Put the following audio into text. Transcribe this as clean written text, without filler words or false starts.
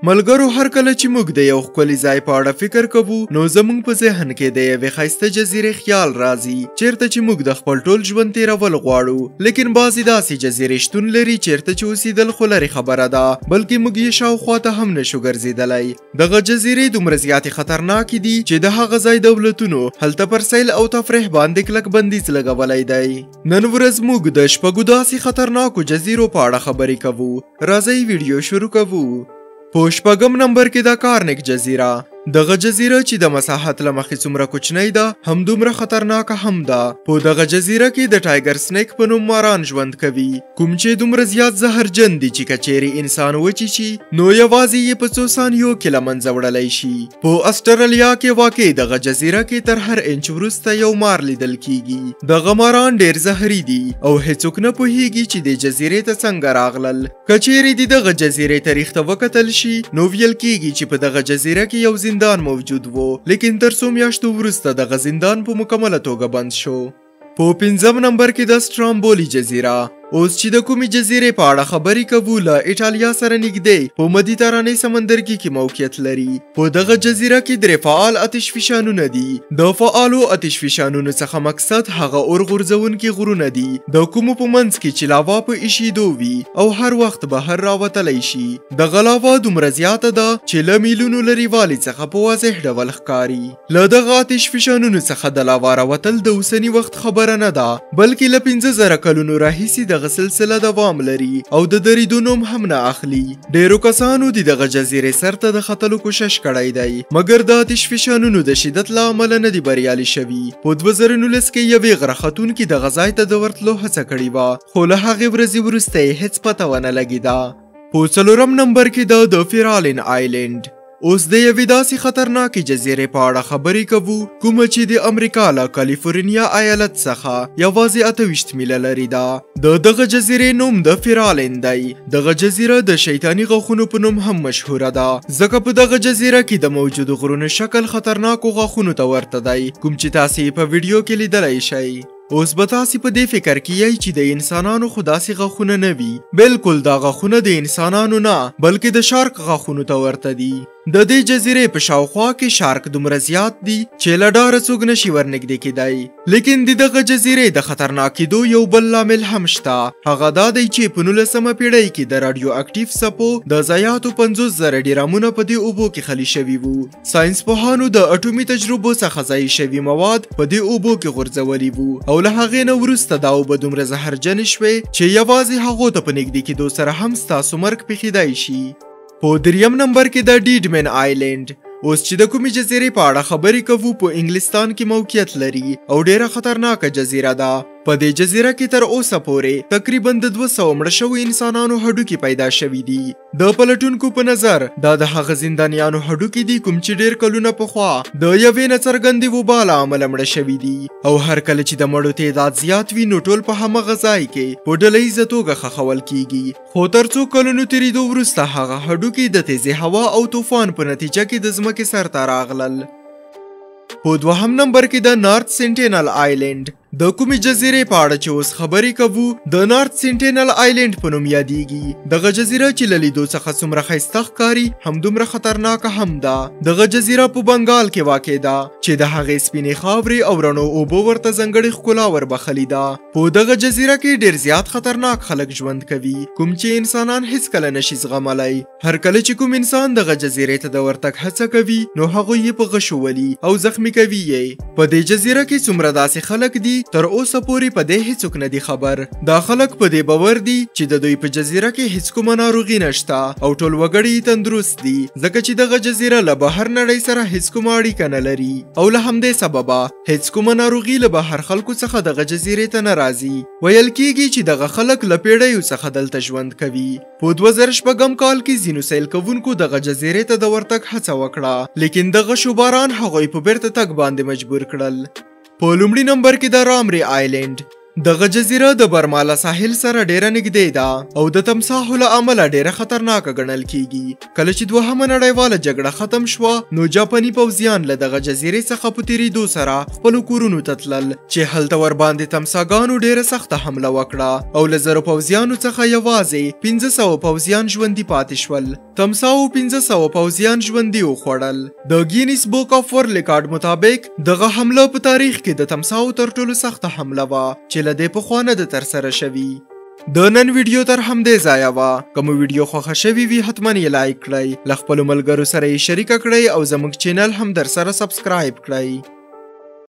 ملګرو هر کله چې موږ د یو ښکلي ځای په اړه فکر کوو نو زموږ په ذهن کې د یوې ښایسته جزیرې خیال راځي چیرته چې موږ د خپل ټول ژوند تیرول غواړو لیکن بعضې داسې جزیرې شتون لري چیرته چې اوسېدل خو لرې خبره ده بلکې موږ یې شاوخوا ته هم نشو ګرځېدلی دغه جزیرې دومره زیاتې خطرناکې دي چې د هغه ځای دولتونو هلته پر سیل او تفریح باندې کلک بندیز لګولی دی نن ورځ موږ د شپږو داسې خطرناکو جزیرو په اړه خبرې کوو راځئ ویډیو شروع کوو په شپږم نمبر کې د کارنیک جزیره دغه جزیره چې د مساحت له مخې څومره کوچنۍ ده همدومره خطرناکه هم ده په دغه جزیره کې د ټایګر سنیک په نوم ماران ژوند کوي کوم چې دومره زیات زهرجن دي چې که چیرې انسان وچیچي نو یوازې یې په څو ثانیو کې له منځه وړلی شي په اسټرالیا کې واقع دغه جزیره کې تر هر انچ وروسته یو مار لیدل کیږي دغه ماران ډیر زهري دي او هیڅوک نه پوهیږي چې د جزیرې ته څنګه راغلل که چیرې د دغه جزیرې تاریخ ته وکتل شي نو ویل کیږي چې په دغه جزیره کې یو زندان موجود وو لیکن تر څو میاشتو وروسته دغه زندان په مکمله توګه بند شو په پنځم نمبر کې د سټرامبولي جزیره اوس چې د کومې جزیرې په اړه خبرې کوو له ایټالیا سره نږدې په مدیترانې سمندرګي کې موقعیت لري په دغه جزیره کې درې فعال آتش فشانونه دي د فعالو آتش فشانونو څخه مقصد هغه اور غورځونکي غرونه دي د کومو په منځ کې چې لاوا په ایشېدو وي او هر وخت بهر راوتلی شي دغه لاوا دومره زیاته ده چې له میلونو لرېوالي څخه په واضح ډول ښکاري له دغه آتش فشانونو څخه د لاوا راوتل د اوسني وخت خبره نه ده بلکې له 15,000 کلونو راهیسې دغه سلسله دوام لري او د درېدو نوم هم نه اخلي ډیرو کسانو د دغه جزیرې سر ته د ختلو کوشش کړی دی مګر د آتش فشانونو د شدت له امله نه دي بریالي شوي په 2019 کې یوې غره ختونکي دغه ځای ته د ورتلو هڅه کړې وه خو له هغې ورځې وروسته یې هیڅ پته ونه لګېده په څلورم نمبر کې د فیرالین آیلینډ اوس د یوې داسې خطرناکې جزیرې په اړه خبرې کوو کومه چې د امریکا له کالیفورنیا ایالت څخه یوازې 28 میله لرې ده د دغه جزیرې نوم د فیرالین دی دغه جزیره د شیطاني غاښونو په نوم هم مشهوره ده ځکه په دغه جزیره کې د موجودو غرونو شکل خطرناکو غاښونو ته ورته دی کوم چې تاسې یې په ویډیو کې لیدلی شئ اوس به تاسې په دې فکر کې یئ چې د انسانانو خو داسې غاښونه نه وي بلکل دا غاښونه د انسانانو نه بلکې د شارک غاښونو ته ورته دي د دې جزیرې په شاوخوا کې شارک دومره زیات دي چې له ډاره څوک نشي ورنږدې کیدی لیکن د دغه جزیرې د خطرناکېدو یو بل لامل هم شته هغه دا دی چې په 19مه پیړۍ کې د راډیو اکټیف څپو د ضایعاتو 50,000 ډرامونه په دې اوبو کې خالي شوي وو ساینس پوهانو د اټومي تجربو څخه ضایع شوي مواد په دې اوبو کې غورځولي وو او له هغې نه وروسته دا اوبه دومره زهرجنې شوې چې یوازې هغو ته په نږدې کېدو سره هم ستاسو مرګ پېښېدی شي په دریم نمبر کې د ډیډمن آیلینډ اوس چې د کومې جزیرې په اړه خبرې کوو په انګلستان کې موقعیت لري او ډیره خطرناکه جزیره ده په دې جزیره کې تر اوسه پورې تقریبا د 200 مړه شوي انسانانو هډوکي پیدا شوي دي د پلټونکو په نظر دا د هغه زندانیانو هډوکي دي کوم چې ډیر کلونه پخوا د یوې نه څرګندې وبا له امله مړه شوي دي او هر کله چې د مړو تعداد زیات وي نو ټول په همغه ځای کې په ډلهییزه توګه ښخول کیږي خو تر څو کلونو تېرېدو وروسته هغه هډوکي د تیزې هوا او طوفان په نتیجه کې د ځمکې سر ته راغلل په دوهم نمبر کې د نارت سینټینل آیلینډ د کومې جزیرې په اړه چې اوس خبرې کوو د نارت سینټینل آیلینډ په نوم یادیږي دغه جزیره چې له لیدو څخه څومره ښایسته ښکاري همدومره خطرناکه هم ده دغه جزیره په بنګال کې واقع ده چې د هغې سپینې خاورې او رڼو اوبو ورته ځانګړې ښکلا وربخلې ده په دغه جزیره کې ډیر زیات خطرناک خلک ژوند کوي کوم چې انسانان هیڅکله نشي زغملی هر کله چې کوم انسان دغه جزیرې ته د ورتګ هڅه کوي نو هغوی یې په غشو ولي او زخمي کوي یې په دې جزیره کې څومره داسې خلک دي تر اوسه پورې په دې هیڅوک نه دي خبر دا خلک په دې باور دي چې د دوی په جزیره کې هیڅ کومه ناروغي نشته او ټول وګړي تندرست دي ځکه چې دغه جزیره له بهر نړۍ سره هیڅ کومه اړیکه نه لري او له همدې سببه هیڅ کومه ناروغي له بهر خلکو څخه دغه جزیرې ته نه راځي ویل کیږي چې دغه خلک له پیړیو څخه دلته ژوند کوي په 2006 کال کې ځینو سیل کوونکو دغه جزیرې ته د ورتګ هڅه وکړه لیکن دغه شوباران هغوی په بیرته تګ باندې مجبور کړل په لومړي نمبر کې د رامري آیلینډ دغه جزیره د برما له ساحل سره ډیره نږدې ده او د تمساحو له امله ډیره خطرناکه ګڼل کیږي. کله چې دوهمه نړیواله جګړه ختم شوه نو جاپاني پوځیان له دغه جزیرې څخه په تیریدو سره خپلو کورونو ته تلل چې هلته ورباندې تمساګانو ډیره سخته حمله وکړه او له زرو پوځیانو څخه یوازې 1500 پوځیان ژوندي پاتې شول. تمساحو 1500 پوځیان ژوندي وخوړل. د ګینیس بوک اف ورلد ریکارډ مطابق دغه حمله په تاریخ کې د تمساحو تر ټولو سخته حمله وه چې له دې پخوا نه ده ترسره شوي. د نن ویډیو تر همدې ځایه وه. که مو ویډیو خوښه شوې وي حتما یې لایک کړئ، له خپلو ملګرو سره یې شریکه کړئ او زموږ چینل هم در سره سبسکرایب کړئ.